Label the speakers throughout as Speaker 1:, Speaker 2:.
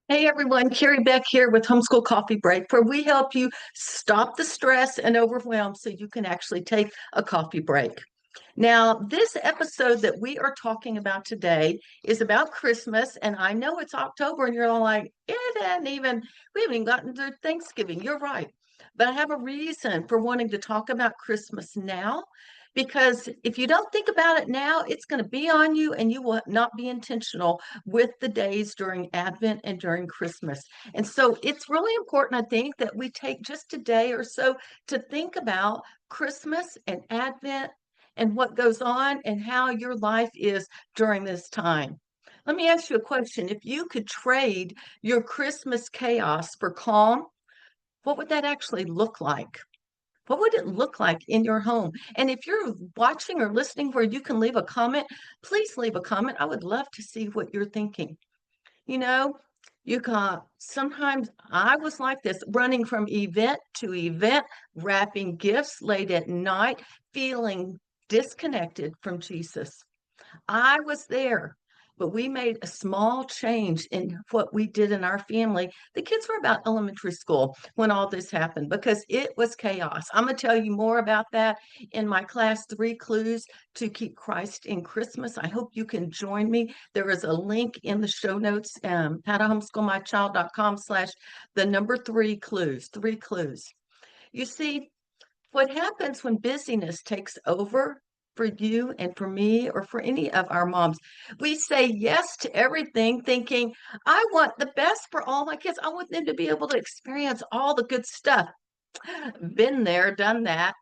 Speaker 1: Hey everyone, Carrie Beck here with Homeschool Coffee Break, where we help you stop the stress and overwhelm so you can actually take a coffee break. Now, this episode that we are talking about today is about Christmas, and I know it's October, and you're all like, we haven't even gotten to Thanksgiving. You're right. But I have a reason for wanting to talk about Christmas now, because if you don't think about it now, it's going to be on you, and you will not be intentional with the days during Advent and during Christmas. And so it's really important, I think, that we take just a day or so to think about Christmas and Advent and what goes on and how your life is during this time. Let me ask you a question. If you could trade your Christmas chaos for calm, what would that actually look like? What would it look like in your home? And if you're watching or listening where you can leave a comment, please leave a comment. I would love to see what you're thinking. You know, you got sometimes I was like this, running from event to event, wrapping gifts late at night, feeling disconnected from Jesus. I was there, but we made a small change in what we did in our family. The kids were about elementary school when all this happened because it was chaos. I'm going to tell you more about that in my class, Three Clues to Keep Christ in Christmas. I hope you can join me. There is a link in the show notes, howtohomeschoolmychild.com/ the number three clues. You see, what happens when busyness takes over for you and for me or for any of our moms? We say yes to everything, thinking, I want the best for all my kids. I want them to be able to experience all the good stuff. Been there, done that.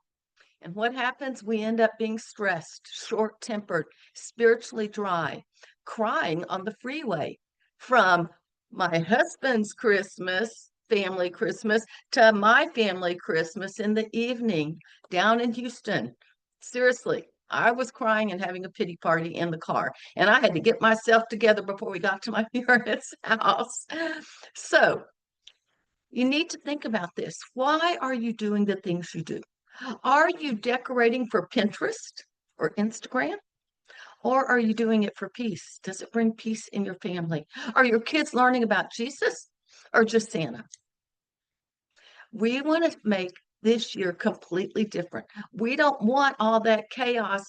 Speaker 1: And what happens? We end up being stressed, short tempered, spiritually dry, crying on the freeway from my husband's Christmas, family Christmas, to my family Christmas in the evening down in Houston. Seriously, I was crying and having a pity party in the car, and I had to get myself together before we got to my parents' house. So, you need to think about this. Why are you doing the things you do? Are you decorating for Pinterest or Instagram? Or are you doing it for peace? Does it bring peace in your family? Are your kids learning about Jesus or just Santa? We want to make this year completely different. We don't want all that chaos.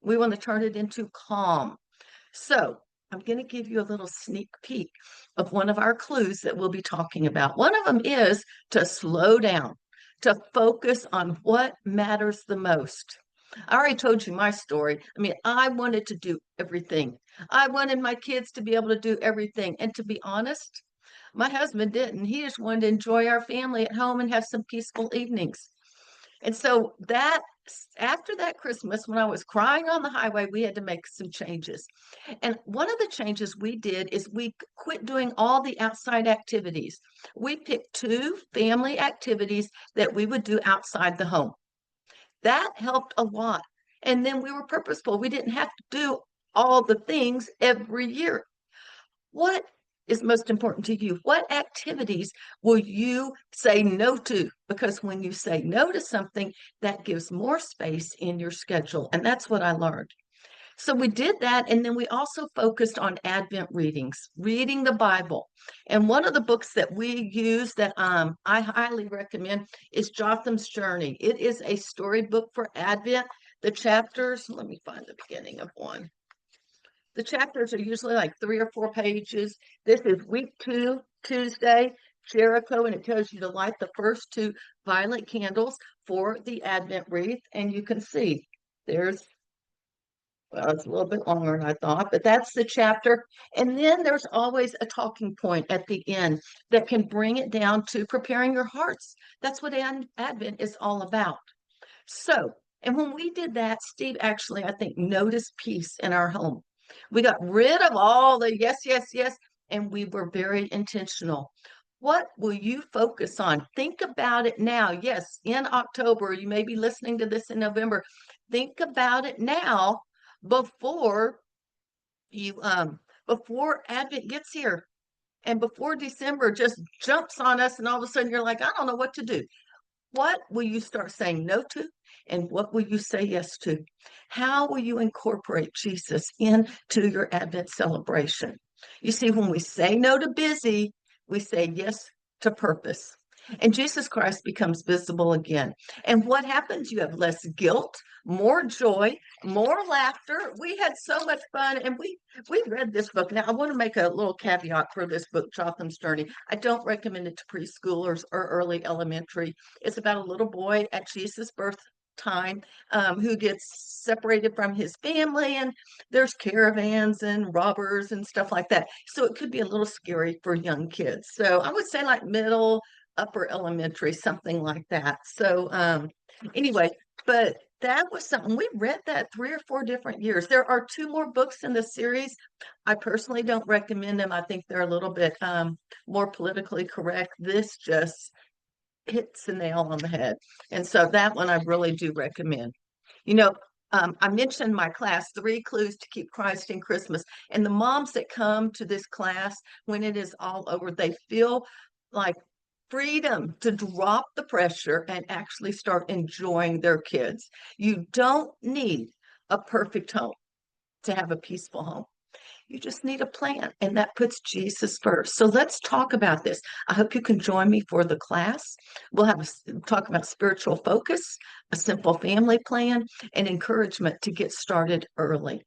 Speaker 1: We want to turn it into calm. So I'm going to give you a little sneak peek of one of our clues that we'll be talking about. One of them is to slow down, to focus on what matters the most. I already told you my story. I mean, I wanted to do everything. I wanted my kids to be able to do everything. And to be honest, my husband didn't. He just wanted to enjoy our family at home and have some peaceful evenings. And so that after that Christmas, when I was crying on the highway, we had to make some changes. And one of the changes we did is we quit doing all the outside activities. We picked two family activities that we would do outside the home. That helped a lot. And then we were purposeful. We didn't have to do all the things every year. What is most important to you? What activities will you say no to? Because when you say no to something, that gives more space in your schedule. And that's what I learned. So we did that. And then we also focused on Advent readings, reading the Bible. And one of the books that we use that I highly recommend is Jotham's Journey. It is a storybook for Advent. The chapters, let me find the beginning of one. The chapters are usually like 3 or 4 pages. This is week 2, Tuesday, Jericho, and it tells you to light the first 2 violet candles for the Advent wreath. And you can see there's, well, it's a little bit longer than I thought, but that's the chapter. And then there's always a talking point at the end that can bring it down to preparing your hearts. That's what Advent is all about. So, and when we did that, Steve actually, I think, noticed peace in our home. We got rid of all the yes, yes, yes, and we were very intentional. What will you focus on? Think about it now. Yes, in October, you may be listening to this in November. Think about it now before you before Advent gets here and before December just jumps on us and all of a sudden you're like, I don't know what to do. What will you start saying no to? And what will you say yes to? How will you incorporate Jesus into your Advent celebration? You see, when we say no to busy, we say yes to purpose. And Jesus Christ becomes visible again. And what happens? You have less guilt, more joy, more laughter. We had so much fun, and we read this book. Now, I want to make a little caveat for this book, Jotham's Journey. I don't recommend it to preschoolers or early elementary. It's about a little boy at Jesus' birth time who gets separated from his family, and there's caravans and robbers and stuff like that. So it could be a little scary for young kids. So I would say like middle, upper elementary, something like that. So anyway, but that was something we read that 3 or 4 different years. There are 2 more books in the series. I personally don't recommend them. I think they're a little bit more politically correct. This just hits the nail on the head. And so that one I really do recommend. You know, I mentioned my class, 3 Clues to Keep Christ in Christmas. And the moms that come to this class, when it is all over, they feel like freedom to drop the pressure and actually start enjoying their kids. You don't need a perfect home to have a peaceful home. You just need a plan, and that puts Jesus first. So let's talk about this. I hope you can join me for the class. We'll have talk about spiritual focus, a simple family plan, and encouragement to get started early.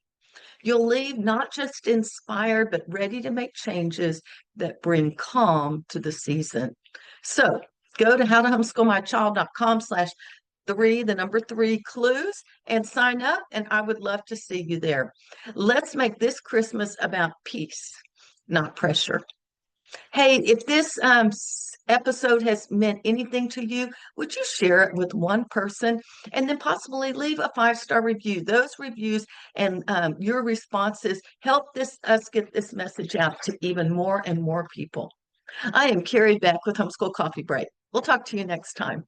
Speaker 1: You'll leave not just inspired, but ready to make changes that bring calm to the season. So go to howtohomeschoolmychild.com/3, the number 3 clues, and sign up. And I would love to see you there. Let's make this Christmas about peace, not pressure. Hey, if this episode has meant anything to you, would you share it with one person and then possibly leave a 5-star review? Those reviews and your responses help us get this message out to even more and more people. I am Carrie Beck with Homeschool Coffee Break. We'll talk to you next time.